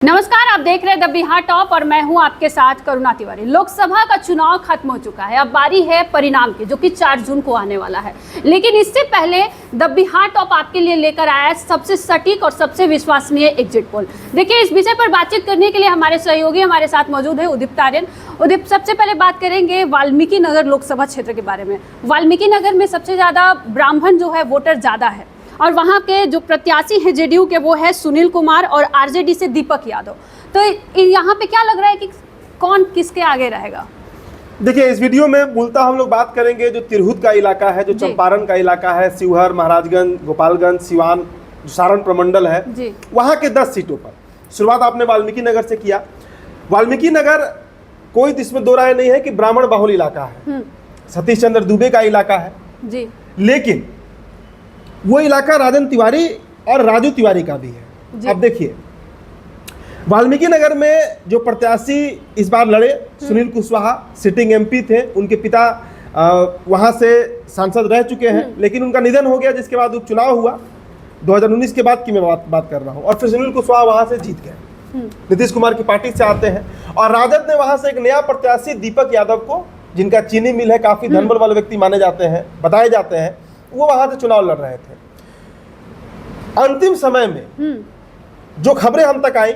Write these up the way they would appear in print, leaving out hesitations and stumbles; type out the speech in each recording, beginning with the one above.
नमस्कार, आप देख रहे हैं द बिहार टॉप और मैं हूं आपके साथ करुणा तिवारी। लोकसभा का चुनाव खत्म हो चुका है, अब बारी है परिणाम की, जो कि 4 जून को आने वाला है। लेकिन इससे पहले द बिहार टॉप आपके लिए लेकर आया है सबसे सटीक और सबसे विश्वसनीय एग्जिट पोल। देखिए, इस विषय पर बातचीत करने के लिए हमारे सहयोगी हमारे साथ मौजूद है उदित तारियन। उदित, सबसे पहले बात करेंगे वाल्मीकि नगर लोकसभा क्षेत्र के बारे में। वाल्मीकि नगर में सबसे ज़्यादा ब्राह्मण जो है वोटर ज़्यादा है, और वहाँ के जो प्रत्याशी हैं जेडीयू के वो है सुनील कुमार और आरजेडी से दीपक यादव। तो यहाँ पे क्या लग रहा है कि कौन किसके आगे रहेगा? देखिए, इस वीडियो में मूलतः हम लोग बात करेंगे जो तिरहुत का इलाका है, जो चंपारण का इलाका है, शिवहर, महाराजगंज, गोपालगंज, सिवान, सारण प्रमंडल है, वहाँ के 10 सीटों पर। शुरुआत आपने वाल्मीकि नगर से किया। वाल्मीकि नगर कोई इसमें दो राय नहीं है कि ब्राह्मण बहुल इलाका है, सतीश चंद्र दुबे का इलाका है जी। लेकिन वो इलाका राजन तिवारी और राजू तिवारी का भी है। अब देखिए, वाल्मीकि नगर में जो प्रत्याशी इस बार लड़े, सुनील कुशवाहा सिटिंग एमपी थे। उनके पिता वहां से सांसद रह चुके हैं, लेकिन उनका निधन हो गया, जिसके बाद उपचुनाव हुआ 2019 के बाद की मैं बात कर रहा हूं। और फिर सुनील कुशवाहा वहां से जीत गए, नीतीश कुमार की पार्टी से आते हैं। और राजद ने वहां से एक नया प्रत्याशी दीपक यादव को, जिनका चीनी मिल है, काफी धनबल वाले व्यक्ति माने जाते हैं, बताए जाते हैं, वो वहां से चुनाव लड़ रहे थे। अंतिम समय में जो खबरें हम तक आई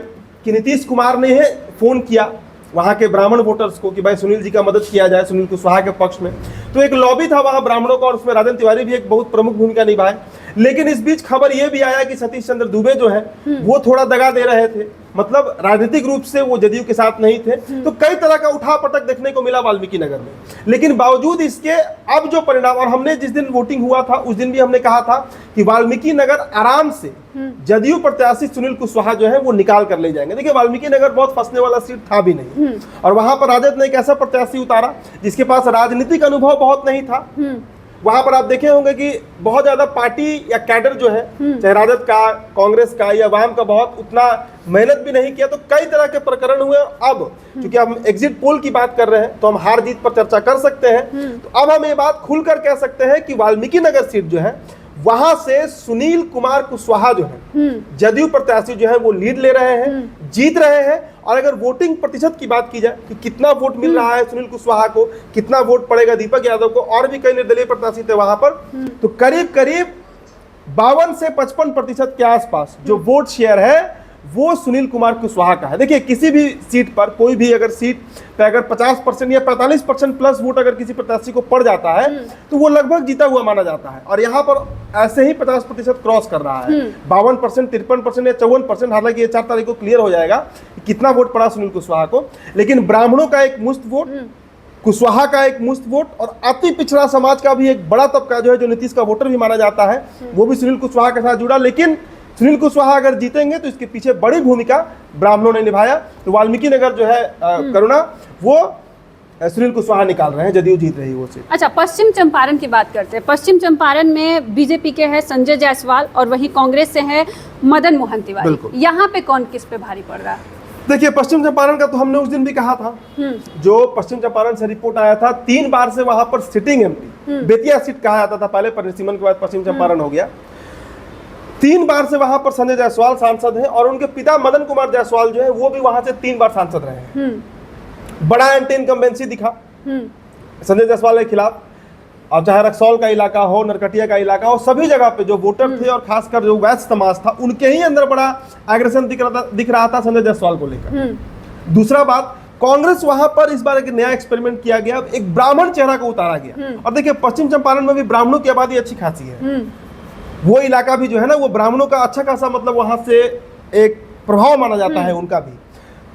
कि नीतीश कुमार ने फोन किया वहां के ब्राह्मण वोटर्स को कि भाई सुनील जी का मदद किया जाए सुनील कुशवाहा के पक्ष में। तो एक लॉबी था वहां ब्राह्मणों का, और उसमें राजन तिवारी भी एक बहुत प्रमुख भूमिका निभाए। लेकिन इस बीच खबर यह भी आया कि सतीश चंद्र दुबे जो है वो थोड़ा दगा दे रहे थे, मतलब राजनीतिक रूप से वो जदयू के साथ नहीं थे। तो कई तरह का उठापटक देखने को मिला वाल्मीकि नगर में। लेकिन बावजूद इसके अब जो परिणाम, और हमने जिस दिन वोटिंग हुआ था उस दिन भी हमने कहा था कि वाल्मीकि नगर आराम से जदयू प्रत्याशी सुनील कुशवाहा जो है वो निकाल कर ले जाएंगे। देखिए, वाल्मीकि नगर बहुत फंसने वाला सीट था भी नहीं, और वहां पर राजद ने एक ऐसा प्रत्याशी उतारा जिसके पास राजनीतिक अनुभव बहुत नहीं था। वहां पर आप देखे होंगे कि बहुत ज्यादा पार्टी या कैडर जो है, चाहे राजद का, कांग्रेस का या वाम का, बहुत उतना मेहनत भी नहीं किया। तो कई तरह के प्रकरण हुए। अब क्योंकि हम एग्जिट पोल की बात कर रहे हैं तो हम हार जीत पर चर्चा कर सकते हैं। तो अब हम ये बात खुलकर कह सकते हैं कि वाल्मीकि नगर सीट जो है वहां से सुनील कुमार कुशवाहा जो है, जदयू प्रत्याशी जो है, वो लीड ले रहे हैं, जीत रहे हैं। और अगर वोटिंग प्रतिशत की बात की जाए कि कितना वोट मिल रहा है सुनील कुशवाहा को, कितना वोट पड़ेगा दीपक यादव को, और भी कई निर्दलीय प्रत्याशी थे वहां पर, तो करीब करीब 52 से 55% के आसपास जो वोट शेयर है वो सुनील कुमार कुशवाहा का है। देखिए, किसी भी सीट पर, कोई भी अगर सीट पे अगर 50% या 45% प्लस वोट अगर किसी प्रत्याशी को पड़ जाता है तो वो लगभग जीता हुआ माना जाता है। और यहाँ पर ऐसे ही 50% क्रॉस कर रहा है, 52%, 53% या 54%। हालांकि ये 4 तारीख को क्लियर हो जाएगा कि कितना वोट पड़ा सुनील कुशवाहा को। लेकिन ब्राह्मणों का एक मुश्त वोट, कुशवाहा का एक मुश्त वोट, और अति पिछड़ा समाज का भी एक बड़ा तबका जो है, जो नीतीश का वोटर भी माना जाता है, वो भी सुनील कुशवाहा के साथ जुड़ा। लेकिन सुनील कुशवाहा अगर जीतेंगे तो इसके पीछे बड़ी भूमिका ब्राह्मणों ने निभाया। तो वाल्मीकि नगर जो है करुणा, वो सुनील कुशवाहा निकाल रहे हैं, जदयू जीत रही वो सीट। अच्छा, पश्चिम चंपारण की बात करते हैं। पश्चिम चंपारण में बीजेपी के हैं संजय जायसवाल और वहीं कांग्रेस से है मदन मोहन तिवारी। यहाँ पे कौन किस पे भारी पड़ रहा है? देखिए, पश्चिम चंपारण का तो हमने उस दिन भी कहा था, जो पश्चिम चंपारण से रिपोर्ट आया था, 3 बार से वहां पर सिटिंग एमपी, बेतिया सीट कहा जाता था पहले, परिसीमन के बाद पश्चिम चंपारण हो गया। 3 बार से वहां पर संजय जायसवाल सांसद हैं, और उनके पिता मदन कुमार जायसवाल जो है वो भी वहां से 3 बार सांसद रहे हैं। बड़ा एंटी इनकम्बेंसी दिखा संजय जायसवाल के खिलाफ, और चाहे रक्सौल का इलाका हो, नरकटिया का इलाका हो, सभी जगह पे जो वोटर थे और खासकर जो वैश्य समाज था, उनके ही अंदर बड़ा एग्रेशन दिख रहा था संजय जायसवाल को लेकर। दूसरा बात, कांग्रेस वहां पर इस बार एक नया एक्सपेरिमेंट किया गया, एक ब्राह्मण चेहरा को उतारा गया। और देखिए, पश्चिम चंपारण में भी ब्राह्मणों की आबादी अच्छी खासी है, वो इलाका भी जो है ना, वो ब्राह्मणों का अच्छा खासा, मतलब वहां से एक प्रभाव माना जाता है उनका भी।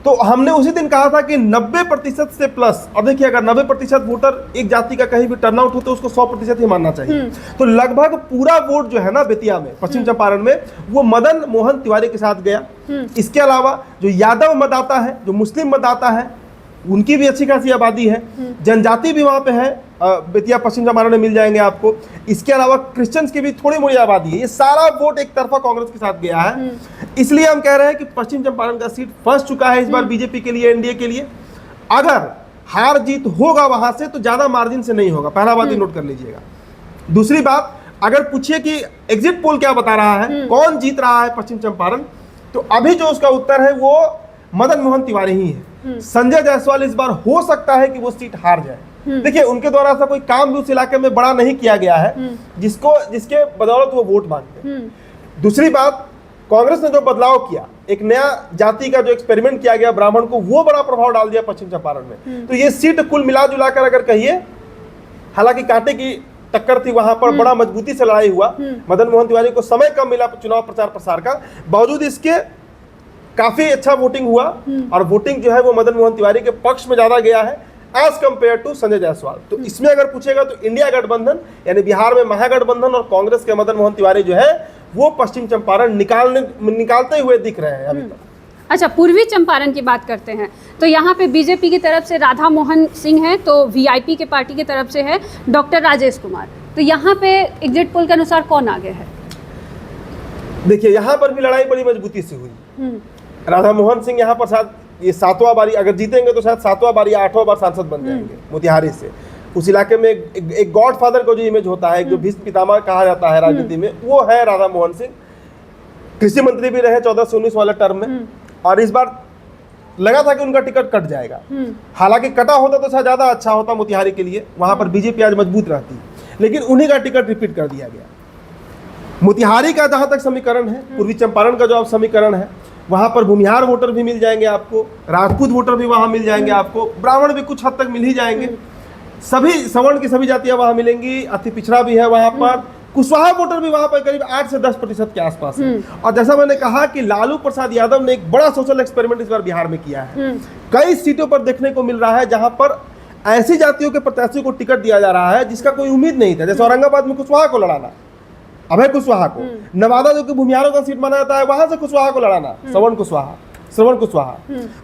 तो हमने उसी दिन कहा था कि 90% से प्लस, और देखिए अगर 90% वोटर एक जाति का कहीं भी टर्नआउट हो तो उसको 100% ही मानना चाहिए। तो लगभग पूरा वोट जो है ना बेतिया में, पश्चिम चंपारण में, वो मदन मोहन तिवारी के साथ गया। इसके अलावा जो यादव मतदाता है, जो मुस्लिम मतदाता है, उनकी भी अच्छी खासी आबादी है, जनजाति भी वहां पे है, बेतिया पश्चिम चंपारण में मिल जाएंगे आपको। इसके अलावा क्रिश्चियंस की भी थोड़ी मोड़ी आबादी है। ये सारा वोट एक तरफा कांग्रेस के साथ गया है। इसलिए हम कह रहे हैं कि पश्चिम चंपारण का सीट फंस चुका है इस बार बीजेपी के लिए, एनडीए के लिए। अगर हार जीत होगा वहां से तो ज्यादा मार्जिन से नहीं होगा, पहला बात ही नोट कर लीजिएगा। दूसरी बात, अगर पूछिए कि एग्जिट पोल क्या बता रहा है, कौन जीत रहा है पश्चिम चंपारण, तो अभी जो उसका उत्तर है वो मदन मोहन तिवारी ही है। संजय जायसवाल इस बार हो सकता है कि वो सीट हार जाए। देखिए उनके द्वारा ऐसा कोई काम भी उस इलाके में बड़ा नहीं किया गया है जिसके बदौलत वो वोट मांगते हैं। दूसरी बात, कांग्रेस ने जो बदलाव किया, एक नया जाति का जो एक्सपेरिमेंट किया गया ब्राह्मण को, वो बड़ा प्रभाव डाल दिया पश्चिम चंपारण में। तो ये सीट कुल मिला जुला कर अगर कहिए, हालांकि कांटे की टक्कर थी, वहां पर बड़ा मजबूती से लड़ाई हुआ, मदन मोहन तिवारी को समय कम मिला चुनाव प्रचार प्रसार का, बावजूद इसके काफी अच्छा वोटिंग हुआ और वोटिंग जो है वो मदन मोहन तिवारी के पक्ष में ज्यादा गया है as compared to Sanjay Jaiswal. तो इसमें अगर पूछेगा तो इंडिया गठबंधन यानी बिहार में महागठबंधन और कांग्रेस के मदन मोहन तिवारी जो है वो पश्चिम चंपारण निकालते हुए दिख रहे हैं अभी तक। अच्छा, पूर्वी चंपारण की बात करते हैं तो यहाँ पे बीजेपी की तरफ से राधा मोहन सिंह है, तो वीआईपी के पार्टी की तरफ से है डॉक्टर राजेश कुमार। तो यहाँ पे एग्जिट पोल के अनुसार कौन आगे है? देखिए यहाँ पर भी लड़ाई बड़ी मजबूती से हुई। राधा मोहन सिंह यहाँ पर शायद ये 7वां बारी, अगर जीतेंगे तो शायद 7वां बारी या 8वां बार सांसद बन जाएंगे मोतिहारी से। उस इलाके में एक गॉडफादर का जो इमेज होता है, जो भीष्म पितामह कहा जाता है राजनीति में, वो है राधा मोहन सिंह। कृषि मंत्री भी रहे 14 से 19 वाले टर्म में, और इस बार लगा था कि उनका टिकट कट जाएगा। हालांकि कटा होता तो शायद ज्यादा अच्छा होता मोतिहारी के लिए, वहां पर बीजेपी आज मजबूत रहती, लेकिन उन्हीं का टिकट रिपीट कर दिया गया। मोतिहारी का जहां तक समीकरण है, पूर्वी चंपारण का जो अब समीकरण है, वहां पर भूमिहार वोटर भी मिल जाएंगे आपको, राजपूत वोटर भी वहां मिल जाएंगे आपको, ब्राह्मण भी कुछ हद तक मिल ही जाएंगे, सभी सवर्ण की सभी जातियां वहां मिलेंगी, अति पिछड़ा भी है वहां पर, कुशवाहा वोटर भी वहां पर करीब 8 से 10% के आसपास है। और जैसा मैंने कहा कि लालू प्रसाद यादव ने एक बड़ा सोशल एक्सपेरिमेंट इस बार बिहार में किया है। कई सीटों पर देखने को मिल रहा है जहां पर ऐसी जातियों के प्रत्याशियों को टिकट दिया जा रहा है जिसका कोई उम्मीद नहीं था। जैसे औरंगाबाद में कुशवाहा को लड़ाना, अभय कुशवाहा को, नवादा जो कि भूमिहारों का सीट माना जाता है वहां से कुशवाहा को लड़ाना, श्रवण कुशवाहा।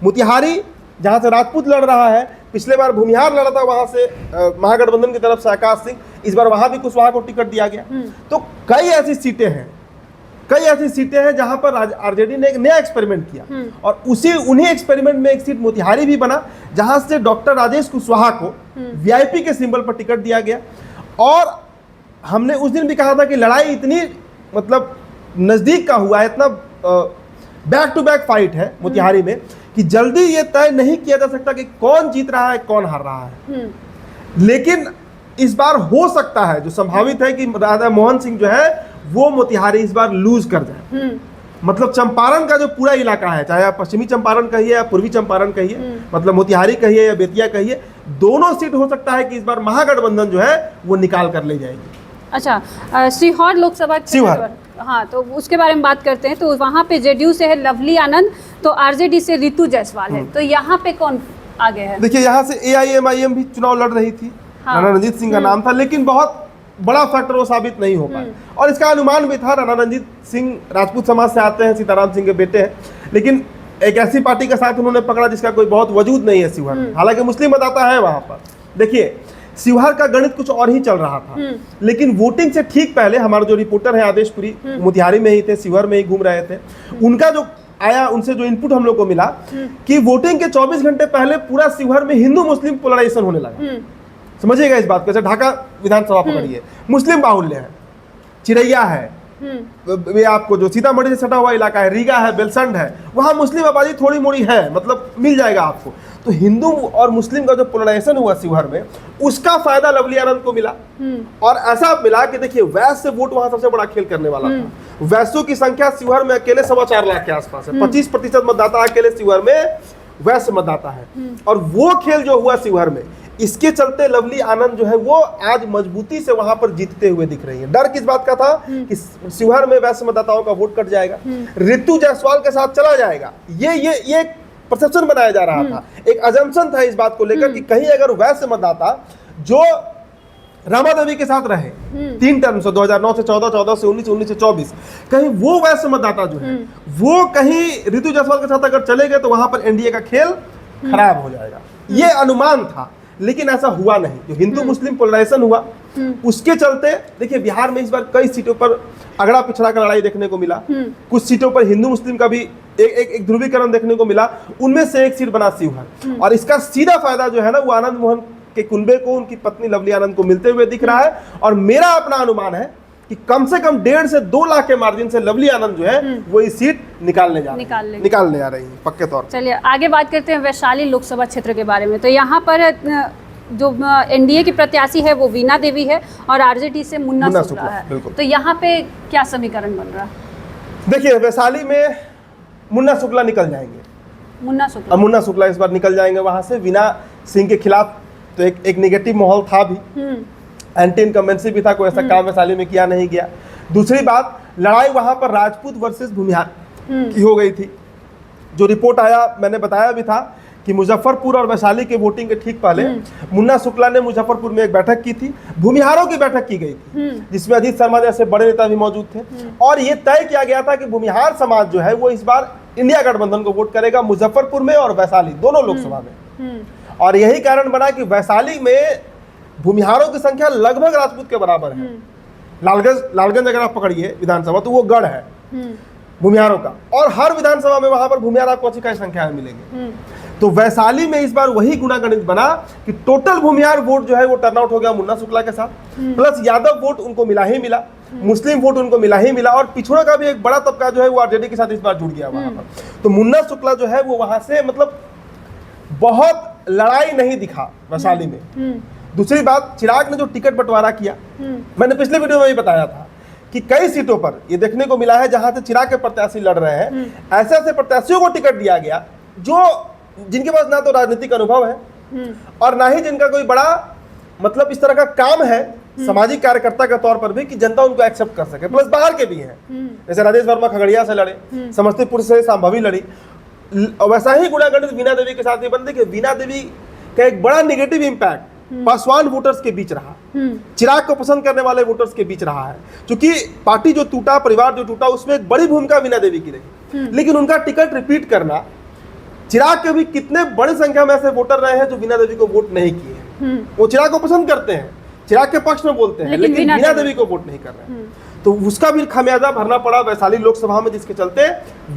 मोतिहारी जहां से राजपूत लड़ रहा है, पिछले बार भूमिहार लड़ा था वहां से महागठबंधन की तरफ से आकाश सिंह, इस बार वहां भी कुशवाहा को टिकट दिया गया। तो कई ऐसी सीटें हैं जहां पर आरजेडी ने एक नया एक्सपेरिमेंट किया, और उन्हीं एक्सपेरिमेंट में एक सीट मोतिहारी भी बना जहां से डॉक्टर राजेश कुशवाहा को वीआईपी के सिंबल पर टिकट दिया गया। और हमने उस दिन भी कहा था कि लड़ाई इतनी मतलब नजदीक का हुआ है, इतना बैक टू बैक फाइट है मोतिहारी में कि जल्दी ये तय नहीं किया जा सकता कि कौन जीत रहा है कौन हार रहा है। लेकिन इस बार हो सकता है, जो संभावित है, कि राधा मोहन सिंह जो है वो मोतिहारी इस बार लूज कर जाए। मतलब चंपारण का जो पूरा इलाका है, चाहे आप पश्चिमी चंपारण कहिए या पूर्वी चंपारण कहिए, मतलब मोतिहारी कहिए या बेतिया कहिए, दोनों सीट हो सकता है कि इस बार महागठबंधन जो है वो निकाल कर ले जाएगी। अच्छा, सीहोर लोकसभा हाँ, तो उसके बारे में बात करते हैं। तो वहाँ पे जेडीयू से है लवली आनंद, तो आरजेडी से रितु जायसवाल है। तो यहाँ पे कौन आगे है? देखिए यहाँ से एआईएमआईएम भी चुनाव लड़ रही थी, राणा रणजीत सिंह का नाम था, लेकिन बहुत बड़ा फैक्टर वो साबित नहीं हो पाया। और इसका अनुमान भी था, राणा रणजीत सिंह राजपूत समाज से आते हैं, सीताराम सिंह के बेटे हैं, लेकिन एक ऐसी पार्टी का साथ उन्होंने पकड़ा जिसका कोई बहुत वजूद नहीं है शिवहर में। हालांकि मुस्लिम मतदाता है वहां पर। देखिए शिवहर का गणित कुछ और ही चल रहा था, लेकिन वोटिंग से ठीक पहले हमारे जो रिपोर्टर है आदेशपुरी, मोतिहारी में ही थे, शिवहर में ही घूम रहे थे, उनका जो आया, उनसे जो इनपुट हम लोग को मिला कि वोटिंग के 24 घंटे पहले पूरा शिवहर में हिंदू मुस्लिम पोलराइजेशन होने लगा। समझिएगा इस बात को। ढाका विधानसभा पकड़िए, मुस्लिम बाहुल्य है, चिरैया है, वे आपको जो सीतामढ़ी से सटा हुआ इलाका है, रीगा है, बेलसंड है, वहां मुस्लिम आबादी थोड़ी मोड़ी है, मतलब मिल जाएगा आपको। तो हिंदू और मुस्लिम का जो पोलराइजेशन हुआ शिवहर में, उसका फायदा लवली आनंद को मिला। और ऐसा मिला कि देखिए वैश्य वोट वहां सबसे बड़ा खेल करने वाला था। वैश्यों की संख्या शिवहर में अकेले 4.25 लाख के आसपास है। 25% मतदाता अकेले शिवहर में वैश्य मतदाता है। और वो खेल जो हुआ शिवहर में, इसके चलते लवली आनंद जो है वो आज मजबूती से वहां पर जीतते हुए दिख रही है। डर किस बात का था कि शिवहर में वैश्य मतदाताओं का वोट कट जाएगा, रितु जायसवाल के साथ चला जाएगा, ये परसेप्शन बनाया जा रहा था, एक अजम्पशन था इस बात को लेकर कि कहीं अगर वैश्य मतदाता जो रमा देवी के साथ रहे 3 टर्म से 2009 से 14, 14 से 19, 19 से 24, कहीं वो वैश्य मतदाता जो है वो कहीं रितु जायसवाल के साथ अगर चले गए तो वहां पर एनडीए का खेल खराब हो जाएगा। ये अनुमान था, लेकिन ऐसा हुआ नहीं। जो हिंदू मुस्लिम पोलराइजेशन हुआ उसके चलते देखिए बिहार में इस बार कई सीटों पर अगड़ा पिछड़ा का लड़ाई देखने को मिला। कुछ सीटों पर हिंदू मुस्लिम का भी एक ध्रुवीकरण देखने को मिला, उनमें से एक सीट बना शिवहर। और इसका सीधा फायदा जो है ना वो आनंद मोहन के कुनबे को, उनकी पत्नी लवली आनंद को मिलते हुए दिख रहा है। और मेरा अपना अनुमान है कि कम से कम 1.5 से 2 लाख के मार्जिन से लवली आनंद जो है वो इस सीट निकालने जा रही है पक्के तौर पर। चलिए आगे बात करते हैं वैशाली लोकसभा क्षेत्र के बारे में। तो यहाँ पर जो एनडीए की प्रत्याशी है वो वीणा देवी है और आरजेडी से मुन्ना शुक्ला है। तो यहाँ पे क्या समीकरण बन रहा है? देखिए वैशाली में मुन्ना शुक्ला निकल जाएंगे। मुन्ना शुक्ला इस बार निकल जाएंगे वहां से। वीणा सिंह के खिलाफ तो एक नेगेटिव माहौल था भी, एंटी इनकम्बेंसी भी था, कोई ऐसा काम वैशाली में किया नहीं गया। दूसरी बात, लड़ाई वहां पर राजपूत वर्सेस भूमिहार की हो गई थी। जो रिपोर्ट आया मैंने बताया भी था कि मुजफ्फरपुर और वैशाली के वोटिंग के ठीक पहले मुन्ना शुक्ला ने मुजफ्फरपुर में एक बैठक की थी, भूमिहारों की बैठक की गई थी जिसमें अजीत शर्मा जैसे बड़े नेता भी मौजूद थे। और ये तय किया गया था कि भूमिहार समाज जो है वो इस बार इंडिया गठबंधन को वोट करेगा, मुजफ्फरपुर में और वैशाली दोनों लोकसभा में। और यही कारण बना कि वैशाली में भूमिहारों की संख्या लगभग राजपूत के बराबर है। लालगंज अगर आप पकड़िए विधानसभा तो वो गढ़ है भूमिहारों का, और हर विधानसभा में वहां पर भूमिहार आपको अच्छी खासी संख्या में मिलेंगे। तो वैशाली में इस बार वही गुणागणित बना कि टोटल भूमिहार वोट जो है वो टर्नआउट हो गया मुन्ना शुक्ला के साथ, प्लस यादव वोट उनको मिला ही मिला, मुस्लिम वोट उनको मिला ही मिला, और पिछड़ों का भी एक बड़ा तबका जो है वो आरजेडी के साथ इस बार जुड़ गया वहां पर। तो मुन्ना शुक्ला जो है वो वहां से मतलब बहुत लड़ाई नहीं दिखा वैशाली में। दूसरी बात, चिराग ने जो टिकट बंटवारा किया, मैंने पिछले वीडियो में भी बताया था कि कई सीटों पर ये देखने को मिला है जहां से चिराग के प्रत्याशी लड़ रहे हैं, ऐसे ऐसे प्रत्याशियों को टिकट दिया गया जो जिनके पास ना तो राजनीतिक अनुभव है और ना ही जिनका कोई बड़ा मतलब इस तरह का काम है सामाजिक कार्यकर्ता के तौर पर भी कि जनता उनको एक्सेप्ट कर सके, प्लस बाहर के भी हैं। जैसे राजेश वर्मा खगड़िया से लड़े, समस्तीपुर से संभवी लड़ी, वैसा ही गुणागणित वीणा देवी के साथ भी बन। देखिए वीणा देवी का एक बड़ा नेगेटिव इम्पैक्ट पासवान वोटर्स के बीच रहा, चिराग को पसंद करने वाले वोटर्स के बीच रहा है, क्योंकि पार्टी जो टूटा, परिवार जो टूटा, उसमें एक बड़ी भूमिका वीणा देवी की रही। लेकिन उनका टिकट रिपीट करना, चिराग के भी कितने बड़ी संख्या में ऐसे वोटर रहे हैं जो वीणा देवी को वोट नहीं किए। वो चिराग को पसंद करते हैं, चिराग के पक्ष में बोलते हैं, लेकिन वीणा देवी को वोट नहीं कर रहे हैं। तो उसका भी खामियाजा भरना पड़ा वैशाली लोकसभा में, जिसके चलते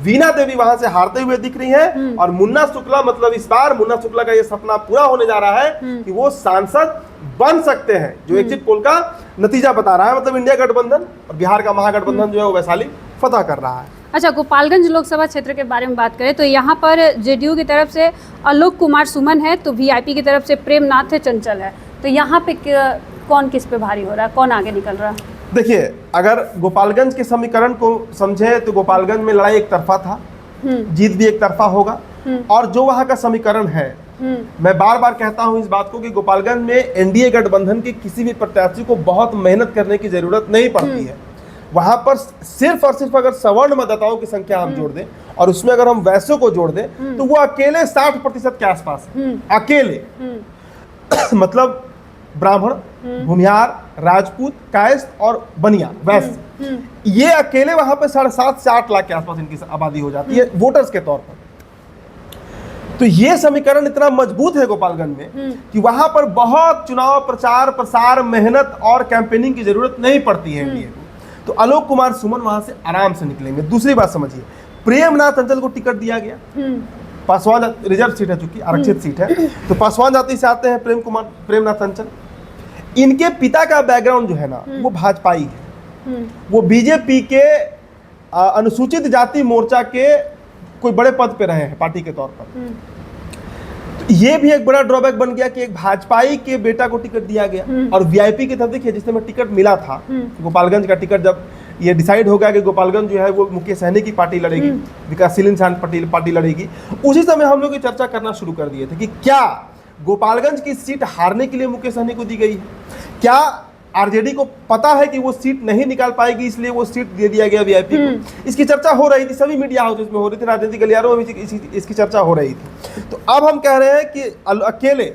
वीणा देवी वहां से हारते हुए दिख रही हैं। और मुन्ना शुक्ला मतलब इस बार मुन्ना शुक्ला का ये सपना पूरा होने जा रहा है कि वो सांसद बन सकते हैं, जो एग्जिट पोल का नतीजा बता रहा है। मतलब इंडिया गठबंधन और बिहार का महागठबंधन जो है वो वैशाली फतह कर रहा है। अच्छा, गोपालगंज लोकसभा क्षेत्र के बारे में बात करें तो यहाँ पर जेडीयू की तरफ से आलोक कुमार सुमन है, तो वीआईपी की तरफ से प्रेमनाथ चंचल है। तो यहाँ पे कौन किस पे भारी हो रहा है, कौन आगे निकल रहा है? देखिए, अगर गोपालगंज के समीकरण को समझे तो गोपालगंज में लड़ाई एक तरफा था, जीत भी एक तरफा होगा। और जो वहाँ का समीकरण है, मैं बार बार कहता हूँ इस बात को कि गोपालगंज में एनडीए गठबंधन के किसी भी प्रत्याशी को बहुत मेहनत करने की जरूरत नहीं पड़ती है। वहां पर सिर्फ और सिर्फ अगर सवर्ण मतदाताओं की संख्या हम जोड़ दें और उसमें अगर हम वैश्यों को जोड़ दें तो वो अकेले 60% के आसपास है, अकेले। मतलब ब्राह्मण, भूमिहार, राजपूत, कायस्थ और बनिया, वैश्य, ये अकेले वहां पे 7.5 से 8 लाख के आसपास इनकी आबादी हो जाती है वोटर्स के तौर पर। तो ये समीकरण इतना मजबूत है गोपालगंज में कि वहां पर बहुत चुनाव प्रचार प्रसार, मेहनत और कैंपेनिंग की जरूरत नहीं पड़ती है एनडीए को। तो आलोक कुमार सुमन वहां से आराम से निकलेंगे। दूसरी बात समझिए, प्रेमनाथ चंचल को टिकट दिया गया, पासवान रिजर्व सीट है, चूंकि आरक्षित सीट है, तो पासवान जाति से आते हैं प्रेमनाथ चंचल। इनके पिता का बैकग्राउंड जो है ना वो भाजपाई है, वो बीजेपी के अनुसूचित जाति मोर्चा के कोई बड़े पद पे रहे हैं पार्टी के तौर पर। तो ये भी एक बड़ा ड्रॉबैक बन गया कि एक भाजपाई के बेटा को टिकट दिया गया। और वीआईपी की तरफ देखिए, जिसमें टिकट मिला था गोपालगंज का टिकट, जब ये डिसाइड हो गया कि गोपालगंज जो है वो मुकेश सहनी की पार्टी लड़ेगी, विकासशील इंसान पार्टी लड़ेगी, उसी समय हम लोग ये चर्चा करना शुरू कर दिए थे कि क्या गोपालगंज की सीट हारने के लिए मुकेश सहनी को दी गई है, क्या आरजेडी को पता है कि वो सीट नहीं निकाल पाएगी इसलिए वो सीट दे दिया गया वीआईपी को। इसकी चर्चा हो रही थी, सभी मीडिया हाउसेस में हो रही थी, राजनीतिक गलियारों में भी इसकी चर्चा हो रही थी। तो अब हम कह रहे हैं कि अकेले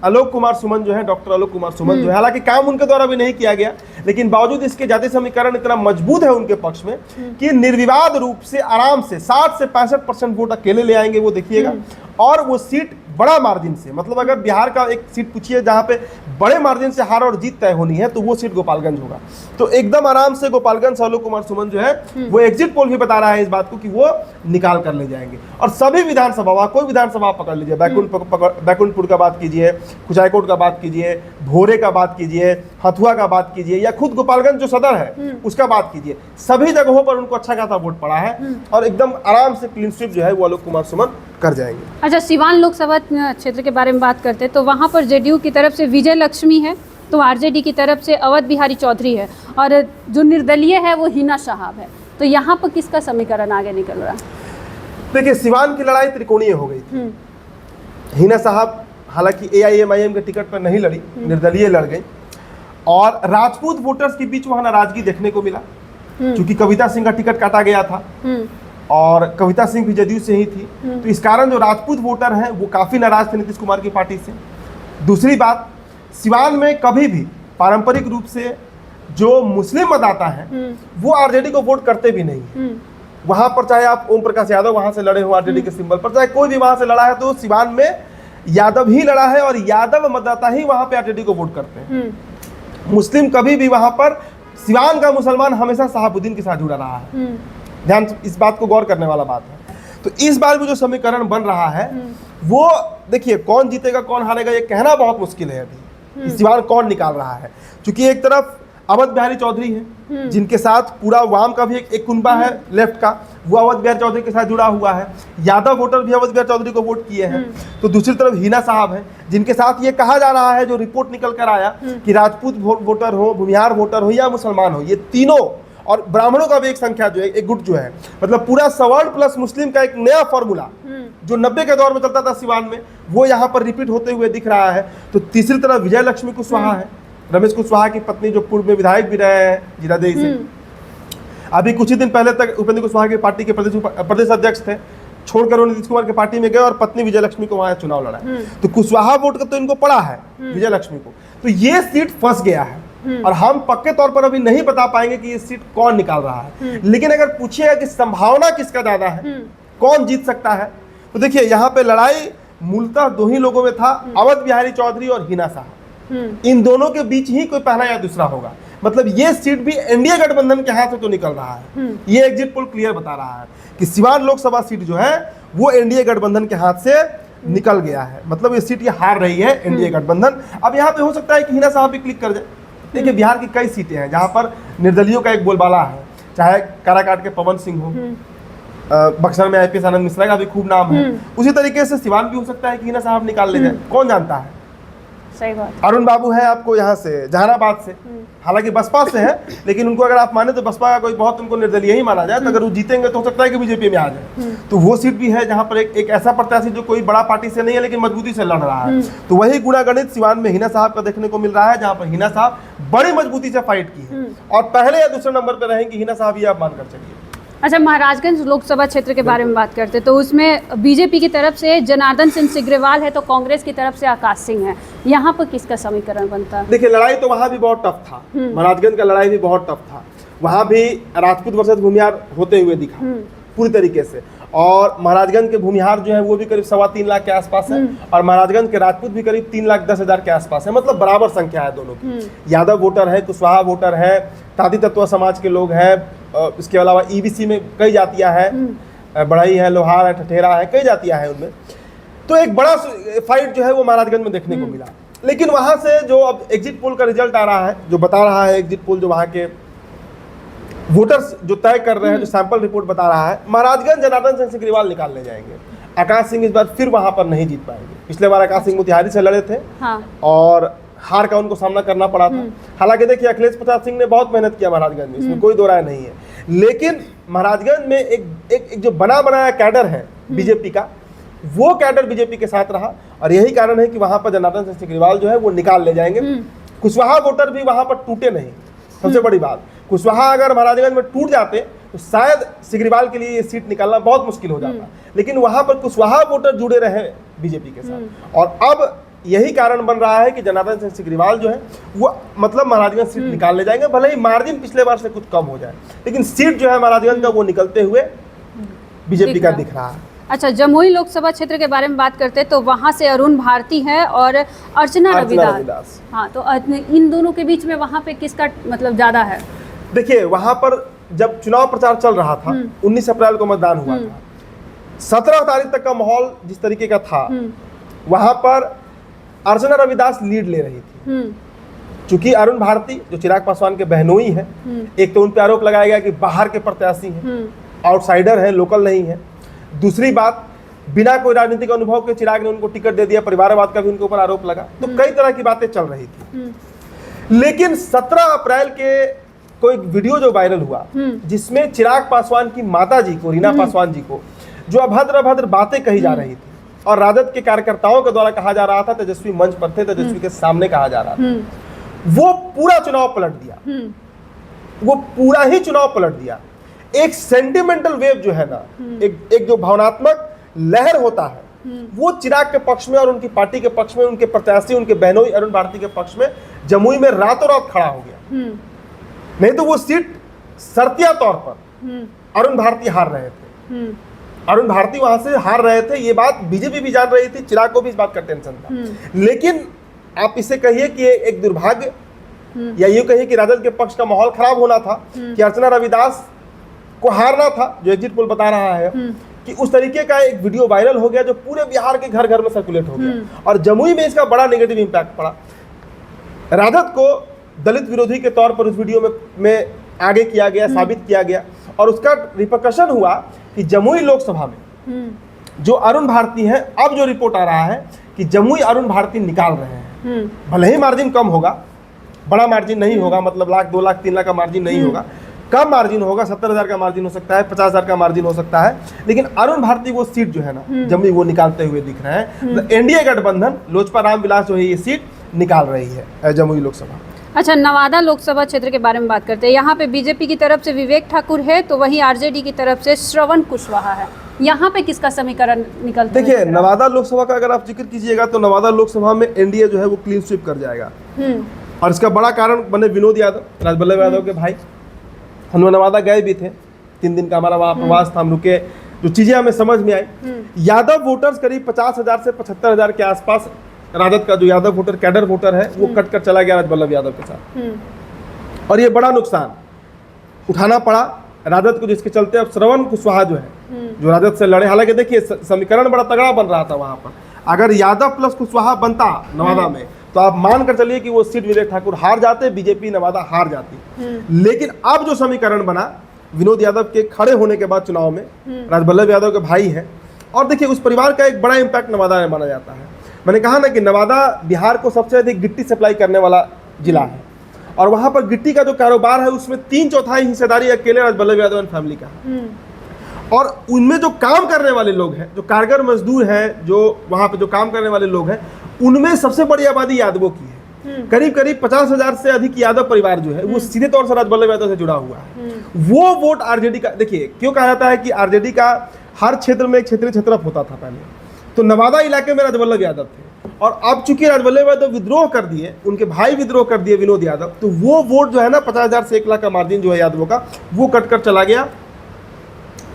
आलोक कुमार सुमन जो है, डॉक्टर आलोक कुमार सुमन जो है, हालांकि काम उनके द्वारा भी नहीं किया गया, लेकिन बावजूद इसके जाति समीकरण इतना मजबूत है उनके पक्ष में कि निर्विवाद रूप से आराम से 60 से 65% वोट अकेले ले आएंगे, वो देखिएगा। और वो सीट बड़ा मार्जिन से, मतलब अगर बिहार का एक सीट पूछिए जहां पे बड़े मार्जिन से हार और जीत तय होनी है तो वो सीट गोपालगंज होगा। तो एकदम आराम से गोपालगंज से आलोक कुमार सुमन जो है वो एग्जिट पोल भी बता रहा है इस बात को कि वो निकाल कर ले जाएंगे। और सभी विधानसभा, कोई विधानसभा पकड़ लीजिए, बैकुंठपुर का बात कीजिए, कुचायकोट का बात कीजिए, भोरे का बात कीजिए, हथुआ का बात कीजिए या खुद गोपालगंज जो सदर है उसका बात कीजिए, सभी जगहों पर उनको अच्छा खासा वोट पड़ा है और एकदम आराम से क्लीन स्वीप जो है वो आलोक कुमार सुमन कर जाएंगे। अच्छा, सिवान लोकसभा क्षेत्र के बारे में बात करते हैं तो वहाँ पर जेडीयू की तरफ से विजय लक्ष्मी है, तो आरजेडी की तरफ से अवध बिहारी चौधरी है और जो निर्दलीय है वो हिना साहब है। तो यहाँ पर किसका समीकरण आगे निकल रहा है? देखिए, सिवान की लड़ाई त्रिकोणीय हो गई थी। हिना साहब हालांकि AIMIM के टिकट पर नहीं लड़ी, निर्दलीय लड़ गई और राजपूत वोटर्स के बीच वहां नाराजगी देखने को मिला क्योंकि कविता सिंह का टिकट काटा गया था और कविता सिंह भी जदयू से ही थी, तो इस कारण जो राजपूत वोटर हैं वो काफी नाराज थे नीतीश कुमार की पार्टी से। दूसरी बात, सिवान में कभी भी पारंपरिक रूप से जो मुस्लिम मतदाता है वो आरजेडी को वोट करते भी नहीं। वहां पर चाहे आप ओम प्रकाश यादव वहां से लड़े हो आरजेडी के सिंबल पर, चाहे कोई भी वहां से लड़ा है, तो सिवान में यादव ही लड़ा है और यादव मतदाता ही वहां पे आरजेडी को वोट करते हैं। मुस्लिम कभी भी वहां पर, सिवान का मुसलमान हमेशा शहाबुद्दीन के साथ जुड़ा रहा है। ध्यान, इस बात को गौर करने वाला बात है। तो इस बार भी जो समीकरण बन रहा है वो देखिए, कौन जीतेगा कौन हारेगा ये कहना बहुत मुश्किल है अभी। इस बार कौन निकाल रहा है, क्योंकि एक तरफ अवध बिहारी चौधरी है जिनके साथ पूरा वाम का भी एक कुनबा है लेफ्ट का, वो अवध बिहारी चौधरी के साथ जुड़ा हुआ है। यादव वोटर भी अवध बिहारी चौधरी को वोट किए हैं। तो दूसरी तरफ हिना साहब है जिनके साथ ये कहा जा रहा है, जो रिपोर्ट निकल कर आया कि राजपूत वोटर हो, भूमिहार वोटर हो या मुसलमान हो, ये तीनों और ब्राह्मणों का भी एक संख्या जो है, एक गुट जो है, मतलब पूरा सवर्ण प्लस मुस्लिम का एक नया फॉर्मूला जो 90 के दौर में चलता था सिवान में, वो यहाँ पर रिपीट होते हुए दिख रहा है। तो तीसरी तरफ विजय लक्ष्मी कुशवाहा है, रमेश कुशवाहा की पत्नी जो पूर्व में विधायक भी रहे हैं जीरादेई से। अभी कुछ ही दिन पहले तक उपेंद्र कुशवाहा की पार्टी के प्रदेश अध्यक्ष थे, छोड़कर वो नीतीश कुमार की पार्टी में गए और पत्नी विजय लक्ष्मी को वहां चुनाव लड़ा। तो कुशवाहा वोट का तो इनको पड़ा है विजय लक्ष्मी को, तो ये सीट फंस गया है और हम पक्के तौर पर अभी नहीं बता पाएंगे कि ये सीट कौन निकाल रहा है। लेकिन अगर पूछिएगा कि संभावना किसका ज्यादा है, कौन जीत सकता है, तो देखिए यहाँ पे लड़ाई मूलतः दो ही लोगों में था, अवध बिहारी चौधरी और हिना साहब। इन दोनों के बीच ही कोई पहला या दूसरा होगा। मतलब ये सीट भी एनडीए गठबंधन के हाथ से तो निकल रहा है। ये एग्जिट पोल क्लियर बता रहा है कि सिवान लोकसभा सीट जो है वो एनडीए गठबंधन के हाथ से निकल गया है। मतलब ये सीट ये हार रही है एनडीए गठबंधन। अब यहाँ पे हो सकता है कि हिना साहब भी क्लिक कर जाए। देखिए, बिहार की कई सीटें हैं जहाँ पर निर्दलियों का एक बोलबाला है, चाहे काराकाट के पवन सिंह हो, बक्सर में IPS आनंद मिश्रा का भी खूब नाम है, उसी तरीके से सिवान भी हो सकता है कि हिना साहब निकाल ले जाए, कौन जानता है। सही बात। अरुण बाबू है आपको यहाँ से जहानाबाद से, हालांकि बसपा से है, लेकिन उनको अगर आप माने तो बसपा का कोई बहुत उनको निर्दलीय ही माना जाए। तो अगर वो जीतेंगे तो हो सकता है कि बीजेपी में आ जाए। तो वो सीट भी है जहाँ पर एक ऐसा प्रत्याशी जो कोई बड़ा पार्टी से नहीं है लेकिन मजबूती से लड़ रहा है। तो वही गुणागणित सिवान में हिना साहब का देखने को मिल रहा है, जहाँ पर हिना साहब बड़ी मजबूती से फाइट की है और पहले या दूसरे नंबर पर रहेंगी हिना साहब, ये आप मान कर चलिए। अच्छा, महाराजगंज लोकसभा क्षेत्र के बारे में बात करते हैं तो उसमें बीजेपी की तरफ से जनार्दन सिंह सिग्रीवाल है, तो कांग्रेस की तरफ से आकाश सिंह है। यहाँ पर किसका समीकरण बनता है? देखिए, लड़ाई तो वहाँ भी बहुत टफ था, महाराजगंज का लड़ाई भी बहुत टफ था। वहाँ भी राजपूत वर्सेस भूमिहार होते हुए दिखा पूरी तरीके से, और महाराजगंज के भूमिहार जो है वो भी करीब 3.25 लाख के आसपास है और महाराजगंज के राजपूत भी करीब 3,10,000 के आसपास है। मतलब बराबर संख्या है दोनों की। यादव वोटर है, कुशवाहा वोटर है, ताती तत्व समाज के लोग हैं, इसके अलावा EBC में कई जातियां हैं, बढ़ई है, लोहार है, ठठेरा है, कई जातियां हैं उनमें। तो एक बड़ा फाइट जो है वो महाराजगंज में देखने को मिला। लेकिन वहां से जो अब एग्जिट पोल का रिजल्ट आ रहा है, जो बता रहा है एग्जिट पोल, जो वहां के वोटर्स जो तय कर रहे हैं, जो सैंपल रिपोर्ट बता रहा है, महाराजगंज जनार्दन सिंह सिग्रीवाल निकाल ले जाएंगे। आकाश सिंह इस बार फिर वहां पर नहीं जीत पाएंगे। पिछले बार आकाश सिंह मोतिहारी से लड़े थे और हार का उनको सामना करना पड़ा था। हालांकि देखिए, अखिलेश प्रसाद सिंह ने बहुत मेहनत किया महाराजगंज में, इसमें कोई दो राय नहीं है। लेकिन महाराजगंज में एक जो बना बनाया कैडर है बीजेपी का, वो कैडर बीजेपी के साथ रहा और यही कारण है कि वहां पर जनार्दन सिंह सिग्रीवाल जो है वो निकाल ले जाएंगे। कुशवाहा वोटर भी वहां पर टूटे नहीं, सबसे बड़ी बात। कुशवाहा अगर महाराजगंज में टूट जाते तो शायद सिग्रीवाल के लिए ये सीट निकालना बहुत मुश्किल हो जाता, लेकिन वहां पर कुशवाहा वोटर जुड़े रहे बीजेपी के साथ। और अब यही कारण बन रहा है कि जनार्दन सिंह सिग्रीवाल जो है वो मतलब महाराजगंज सीट निकाल ले जाएंगे। भले ही मार्जिन पिछले बार से कुछ कम हो जाए, लेकिन सीट जो है महाराजगंज का वो निकलते हुए बीजेपी का दिख रहा है। अच्छा, जमुई लोकसभा क्षेत्र के बारे में बात करते हैं तो वहाँ से अरुण भारती है और अर्चना रविदास। हाँ, तो इन दोनों के बीच में वहाँ पे किसका मतलब ज़्यादा है? देखिए, वहाँ पर जब चुनाव प्रचार चल रहा था, 19 अप्रैल को मतदान हुआ था, 17 तारीख तक का माहौल जिस तरीके का था, वहाँ पर अर्चना रविदास लीड ले रही थी। चूंकि अरुण भारती जो चिराग पासवान के बहनोई है, एक तो उन पे आरोप लगाया गया कि बाहर के प्रत्याशी हैं, आउटसाइडर हैं, लोकल नहीं है। दूसरी बात, बिना कोई राजनीतिक अनुभव के चिराग ने उनको टिकट दे दिया, परिवारवाद का भी उनके ऊपर आरोप लगा। तो कई तरह की बातें चल रही थी। लेकिन 17 अप्रैल के कोई वीडियो जो वायरल हुआ जिसमें चिराग पासवान की माता जी को, रीना पासवान जी को, जो अभद्र बातें कही जा रही थी और राजद के कार्यकर्ताओं के द्वारा कहा जा रहा था, तेजस्वी मंच पर थे, तेजस्वी के सामने कहा जा रहा था, वो पूरा चुनाव पलट दिया। वो पूरा ही चुनाव पलट दिया। एक सेंटिमेंटल वेव जो है ना, एक जो भावनात्मक लहर होता है, वो चिराग के पक्ष में और उनकी पार्टी के पक्ष में, उनके प्रत्याशी, उनके बहनोई अरुण भारती के पक्ष में जमुई में रातों रात खड़ा हो गया। नहीं तो वो सीट शर्तिया तौर पर अरुण भारती हार रहे थे। अरुण भारती वहां से हार रहे थे, ये बात बीजेपी भी जान रही थी, चिराग को भी इस बात का टेंशन था। लेकिन आप इसे कहिए कि एक दुर्भाग्य या यूं कहिए कि राजद के पक्ष का माहौल खराब होना था कि अर्चना रविदास को हारना था, जो एग्जिट पोल बता रहा है कि उस तरीके का एक वीडियो वायरल हो गया जो पूरे बिहार के घर घर में सर्कुलेट हो गया और जमुई में इसका बड़ा नेगेटिव इंपैक्ट पड़ा। राजद को दलित विरोधी के तौर पर उस वीडियो में आगे किया गया, साबित किया गया और उसका रिपरकशन हुआ कि जमुई लोकसभा में जो अरुण भारती हैं, अब जो रिपोर्ट आ रहा है कि जमुई अरुण भारती निकाल रहे हैं। भले ही मार्जिन कम होगा, बड़ा मार्जिन नहीं होगा, मतलब लाख, 2 लाख, 3 लाख का मार्जिन नहीं होगा, कम मार्जिन होगा, 70,000 का मार्जिन हो सकता है, 50,000 का मार्जिन हो सकता है। लेकिन अरुण भारती वो सीट जो है ना जमुई, वो निकालते हुए दिख रहे हैं। एनडीए गठबंधन लोजपा रामविलास जो है ये सीट निकाल रही है जमुई लोकसभा। अच्छा, नवादा लोकसभा क्षेत्र के बारे में बात करते हैं। यहाँ पे बीजेपी की तरफ से विवेक ठाकुर है, तो वहीं आरजेडी की तरफ से श्रवण कुशवाहा है। यहाँ पे किसका समीकरण निकलता है? देखिए, नवादा लोकसभा का अगर आप जिक्र कीजिएगा तो नवादा लोकसभा में एनडीए जो है वो क्लीन स्वीप कर जाएगा। और इसका बड़ा कारण बने विनोद यादव, राजबल्लभ यादव के भाई। हम लोग नवादा गए भी थे, 3 दिन का हमारा वहाँ प्रवास था, हम रुके, जो चीजें हमें समझ में आई, यादव वोटर्स करीब 50,000 से 75,000 के आसपास राजद का जो यादव वोटर, कैडर वोटर है, वो कट कर चला गया राजबल्लभ यादव के साथ। और ये बड़ा नुकसान उठाना पड़ा राजद को, जिसके चलते अब श्रवण कुशवाहा जो है, जो राजद से लड़े। हालांकि देखिए समीकरण बड़ा तगड़ा बन रहा था वहां पर, अगर यादव प्लस कुशवाहा बनता नवादा में तो आप मान कर चलिए कि वो सीट विवेक ठाकुर हार जाते, बीजेपी नवादा हार जाती। लेकिन अब जो समीकरण बना विनोद यादव के खड़े होने के बाद चुनाव में, राजबल्लभ यादव के भाई है, और देखिए उस परिवार का एक बड़ा इंपैक्ट नवादा में माना जाता है। मैंने कहा ना कि नवादा बिहार को सबसे अधिक गिट्टी सप्लाई करने वाला जिला है और वहां पर गिट्टी का जो कारोबार है उसमें 3/4 हिस्सेदारी अकेले राजबल्लभ यादव एंड फैमिली का है। और उनमें जो काम करने वाले लोग हैं, जो कारगर मजदूर हैं, जो वहां पे जो काम करने वाले लोग हैं, उनमें सबसे बड़ी आबादी यादवों की है। करीब 50,000 से अधिक यादव परिवार जो है वो सीधे तौर से राजबल्लभ यादव से जुड़ा हुआ है। वो वोट आरजेडी का, देखिए क्यों कहा जाता है कि आरजेडी का हर क्षेत्र में एक क्षेत्रीय क्षेत्रफ होता था पहले, तो नवादा इलाके में राजबल्लभ यादव थे और अब चूंकि राजबल्लभ यादव विद्रोह कर दिए, उनके भाई विद्रोह कर दिए विनोद यादव, तो वो वोट जो है ना 50,000 से 1 लाख का मार्जिन जो है यादवों का, वो कट कर चला गया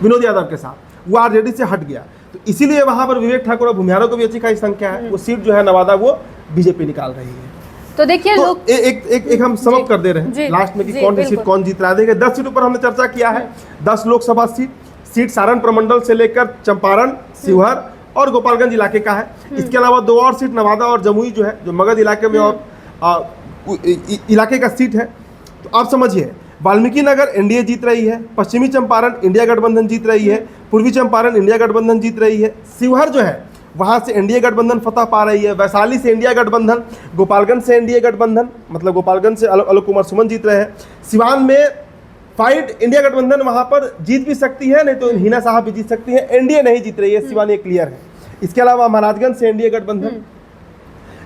विनोद यादव के साथ, वो आरजेडी से हट गया। तो इसीलिए वहां पर विवेक ठाकुर और भूमिहारों को भी अच्छी खासी संख्या है, वो सीट जो है नवादा वो बीजेपी निकाल रही है। तो देखिए तो एक हम समाप्त कर दे रहे हैं लास्ट में कि कौन सी सीट कौन जीत रहा है। देखिए 10 सीटों पर हमने चर्चा किया है। 10 लोकसभा सीट सारण प्रमंडल से लेकर चंपारण, शिवहर और गोपालगंज इलाके का है। इसके अलावा 2 और सीट नवादा और जमुई जो है, जो मगध इलाके में और इलाके का सीट है। तो आप समझिए, वाल्मीकि नगर एनडीए जीत रही है, पश्चिमी चंपारण इंडिया गठबंधन जीत रही है, पूर्वी चंपारण इंडिया गठबंधन जीत रही है, शिवहर जो है वहां से एनडीए गठबंधन फतह पा रही है, वैशाली से इंडिया गठबंधन, गोपालगंज से एनडीए गठबंधन, मतलब गोपालगंज से आलोक कुमार सुमन जीत रहे हैं। सिवान में फाइट इंडिया गठबंधन वहां पर जीत भी सकती है, नहीं तो हिना साहब भी जीत सकती है, एनडीए नहीं जीत रही है, सिवान ये क्लियर है। इसके अलावा महाराजगंज से एनडीए गठबंधन,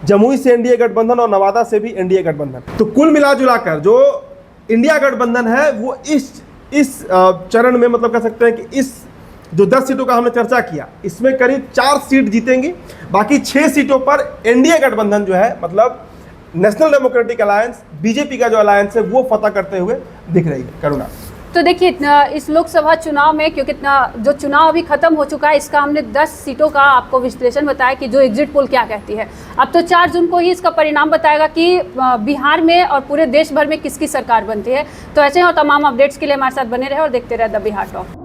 जमुई से एनडीए गठबंधन और नवादा से भी एनडीए गठबंधन। तो कुल मिला जुलाकर जो इंडिया गठबंधन है वो इस चरण में, मतलब कह सकते हैं कि इस जो 10 सीटों का हमने चर्चा किया, इसमें करीब 4 सीट जीतेंगी। बाकी 6 सीटों पर एनडीए गठबंधन जो है, मतलब नेशनल डेमोक्रेटिक अलायंस, बीजेपी का जो अलायंस है, वो फतह करते हुए दिख रही है। करुणा, तो देखिए इस लोकसभा चुनाव में, क्योंकि जो चुनाव अभी खत्म हो चुका है, इसका हमने 10 सीटों का आपको विश्लेषण बताया कि जो एग्जिट पोल क्या कहती है। अब तो 4 जून को ही इसका परिणाम बताएगा कि बिहार में और पूरे देश भर में किसकी सरकार बनती है। तो ऐसे और तमाम अपडेट्स के लिए हमारे साथ बने रहे और देखते रहे द बिहार टॉक।